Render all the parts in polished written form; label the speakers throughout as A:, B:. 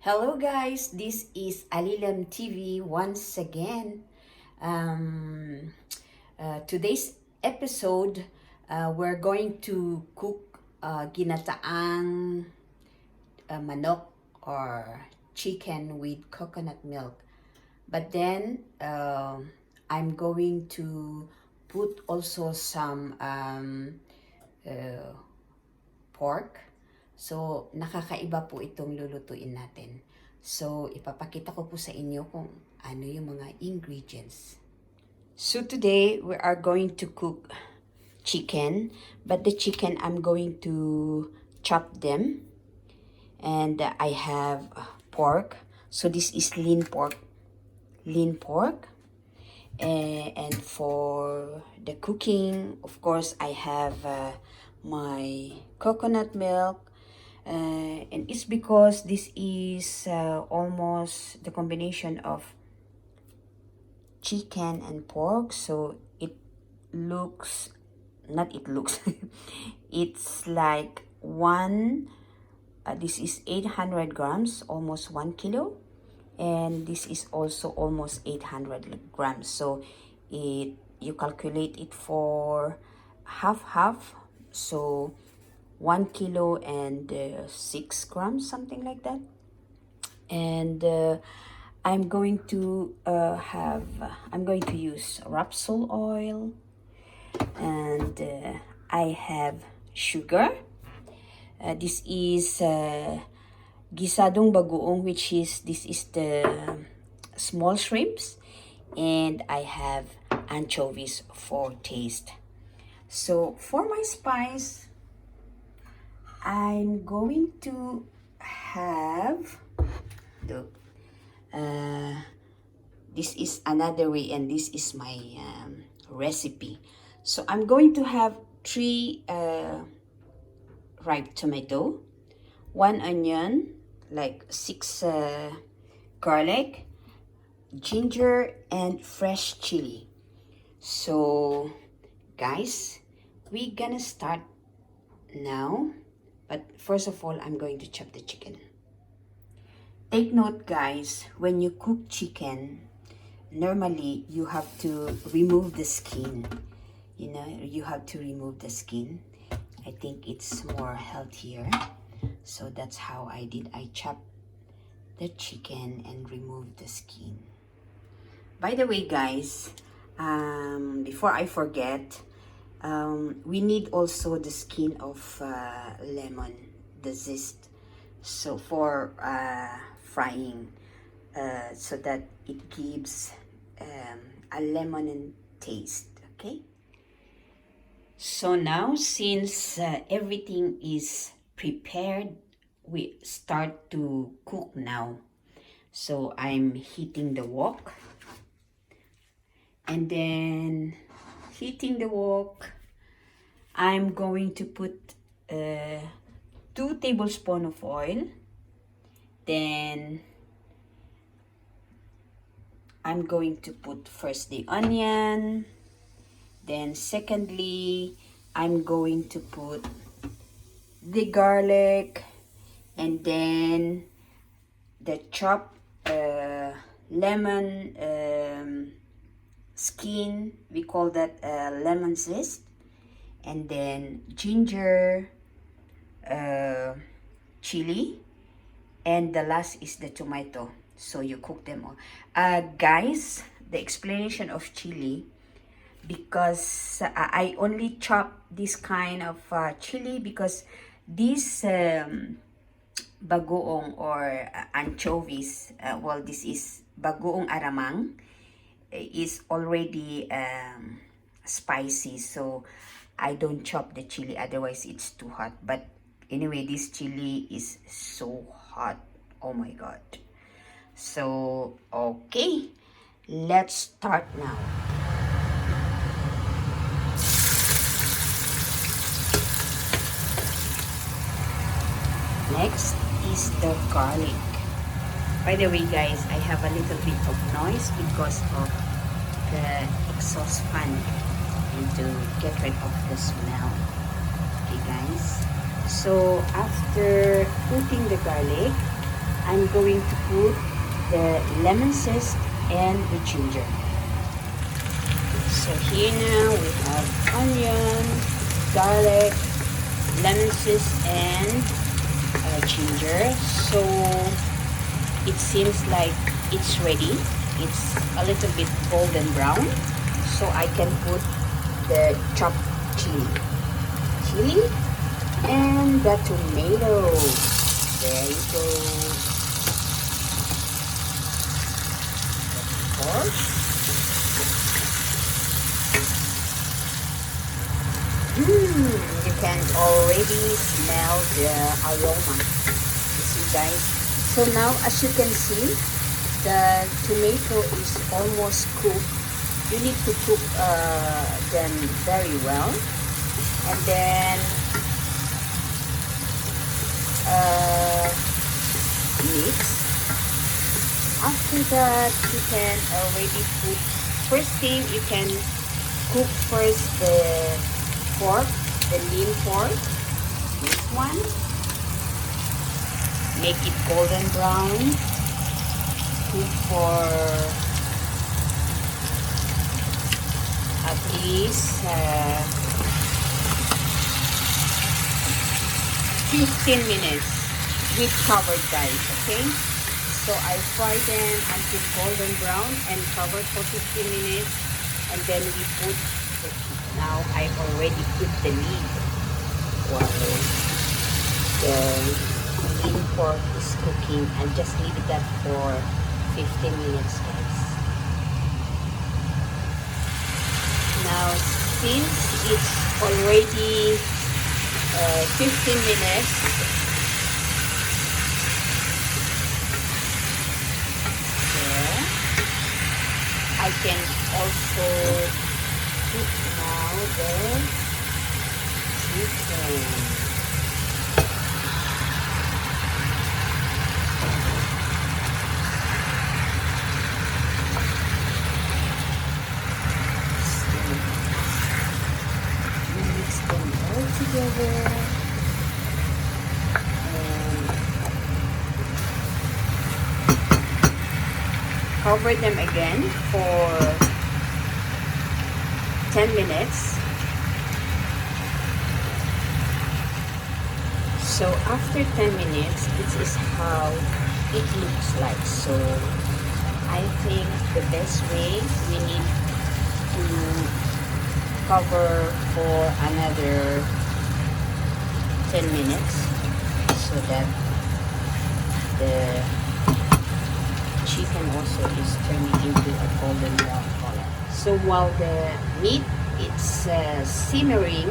A: Hello guys, this is Alilem TV once again. Um, Today's episode, we're going to cook ginataang manok or chicken with coconut milk. But then I'm going to put also some uh, pork. So, nakakaiba po itong lulutuin natin. So, ipapakita ko po sa inyo kung ano yung mga ingredients. So, today we are going to cook chicken. But the chicken, I'm going to chop them. And I have pork. So, this is lean pork. Lean pork. And for the cooking, of course, I have my coconut milk. And it's because this is almost the combination of chicken and pork, so it looks, not it looks, it's like this is 800 grams, almost 1 kilo, and this is also almost 800 grams. So you calculate it for half, so 1 kilo and 6 grams, something like that. And I'm going to use rapsol oil, and I have sugar. This is gisadong bagoong, this is the small shrimps, and I have anchovies for taste. So for my spice, I'm going to have this is another way, and this is my recipe. So I'm going to have 3 ripe tomato, 1 onion, like 6 garlic, ginger, and fresh chili. So guys, we're gonna start now. But first of all, I'm going to chop the chicken. Take note guys, when you cook chicken, normally you have to remove the skin. You have to remove the skin. I think it's more healthier. So that's how I did. I chopped the chicken and removed the skin. By the way guys, before I forget, we need also the skin of lemon, the zest, so for frying, so that it gives a lemon taste. Okay, so now since everything is prepared, we start to cook now. So I'm heating the wok, and then heating the wok, I'm going to put 2 tablespoons of oil. Then I'm going to put first the onion. Then secondly, I'm going to put the garlic, and then the chopped lemon skin, we call that lemon zest, and then ginger, chili, and the last is the tomato. So you cook them all. Guys, the explanation of chili, because I only chop this kind of chili because this bagoong or anchovies, well, this is bagoong aramang, is already spicy, so I don't chop the chili, otherwise it's too hot. But anyway, this chili is so hot, oh my god. So okay, let's start now. Next is the garlic. By the way guys, I have a little bit of noise because of the exhaust fan, and to get rid of the smell. Okay guys, so after putting the garlic, I'm going to put the lemon zest and the ginger. So here now we have onion, garlic, lemon zest, and ginger. So it seems like it's ready. It's a little bit golden brown. So I can put the chopped chili and the tomato. There you go. Of course. You can already smell the aroma. You see, guys? So now, as you can see, the tomato is almost cooked. You need to cook them very well. And then mix. After that, you can already put, first thing you can cook first the pork, the lean pork, this one. Make it golden brown. Cook for at least 15 minutes with covered, guys, okay? So I fry them until golden brown and covered for 15 minutes, and then we put the, now I already put the lid while the lean pork is cooking, and just leave it that for 15 minutes, guys. Now since it's already 15 minutes, I can also put now the chicken. Mix them all together. Cover them again for 10 minutes. So after 10 minutes, this is how it looks like. So I think the best way, we need to cover for another 10 minutes so that the chicken also is turning into a golden brown color. So while the meat is simmering,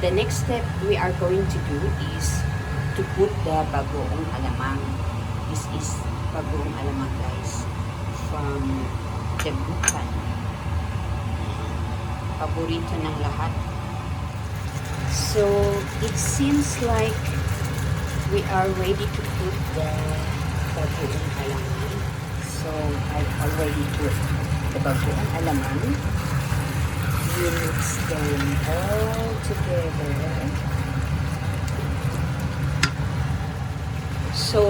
A: the next step we are going to do is to put the bagoong alamang. This is bagoong alamang, guys, from the Bukan. Paborito ng lahat. So it seems like we are ready to put the bagoong alamang. So I've already put the bagoong alamang. We mix them all together. So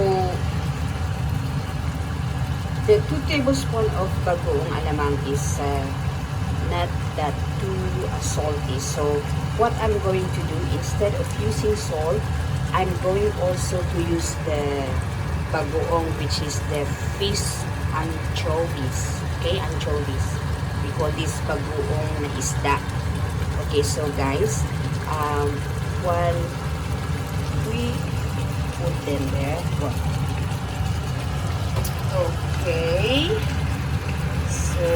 A: the 2 tablespoons of bagoong alamang is not that too salty. So what I'm going to do, instead of using salt, I'm going also to use the bagoong, which is the fish anchovies. Okay, anchovies. We call this bagoong na isda. Okay, so guys, while we put them there, okay, so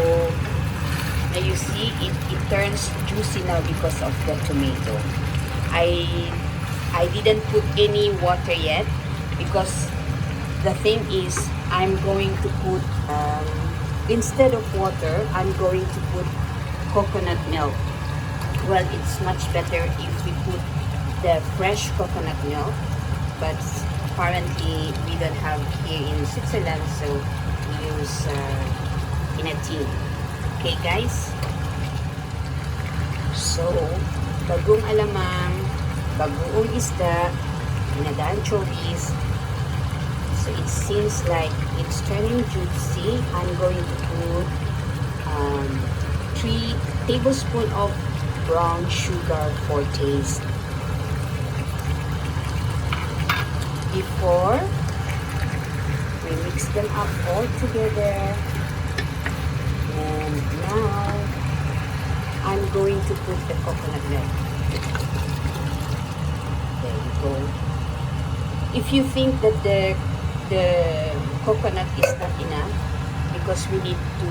A: now you see it turns juicy now because of the tomato. I didn't put any water yet because the thing is, I'm going to put, instead of water, I'm going to put coconut milk. Well, it's much better if we put the fresh coconut milk, but apparently we don't have here in Switzerland, so we use in a tin. Okay, guys? So, bagong alamang, bagoong isda, the anchovies. So it seems like it's turning juicy. I'm going to put 3 tablespoons of brown sugar for taste. Before we mix them up all together, and now I'm going to put the coconut milk. There you go. If you think that the coconut is not enough, because we need to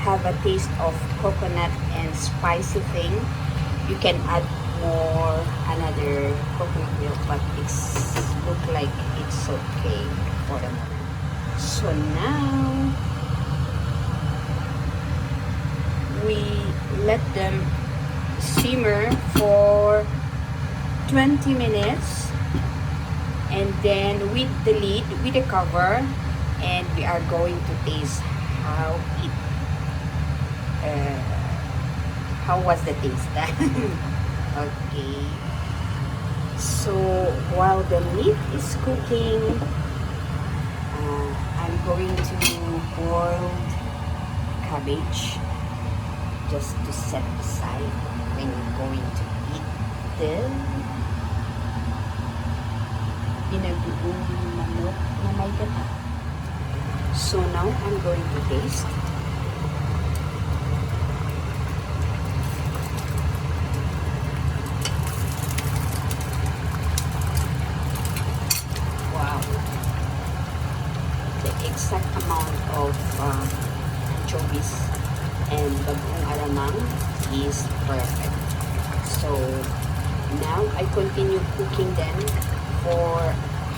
A: have a taste of coconut and spicy thing, you can add more another coconut milk, but it's look like it's okay for the moment. So now we let them simmer for 20 minutes, and then with the lid, with the cover, and we are going to taste how it how was the taste. Okay, so while the meat is cooking, I'm going to boil cabbage just to set aside when you're going to eat the binagoong manok na may gata. So now I'm going to taste. Wow, the exact amount of anchovies and bagoong aramang is perfect. So now I continue cooking them for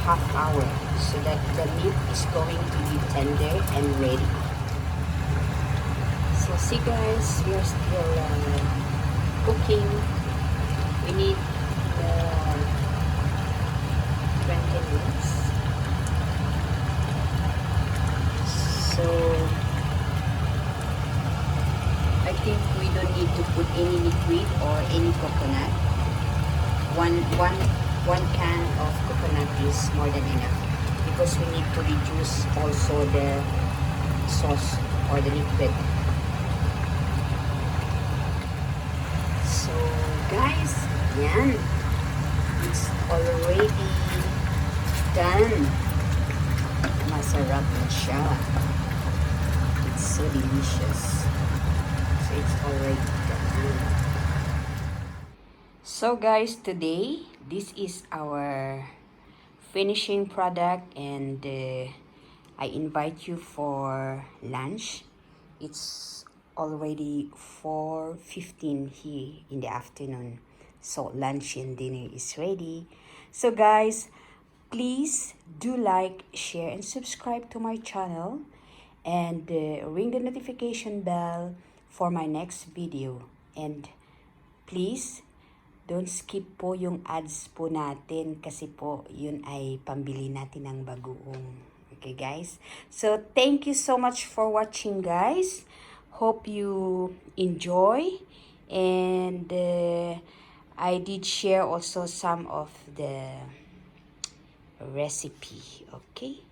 A: half hour so that the meat is going to be tender and ready. So see guys, we are still cooking. We need 20 minutes. So I think we don't need to put any liquid or any coconut. One can of coconut is more than enough, because we need to reduce also the sauce or the liquid. So guys, yan, it's already done. Masarap na siya. It's so delicious. So it's already done. So guys, today this is our finishing product, and I invite you for lunch. It's already 4:15 here in the afternoon, so lunch and dinner is ready. So guys, please do like, share, and subscribe to my channel, and ring the notification bell for my next video. And please don't skip po yung ads po natin, kasi po yun ay pambili natin ng bagoong. Okay guys? So thank you so much for watching guys. Hope you enjoy, and I did share also some of the recipe. Okay?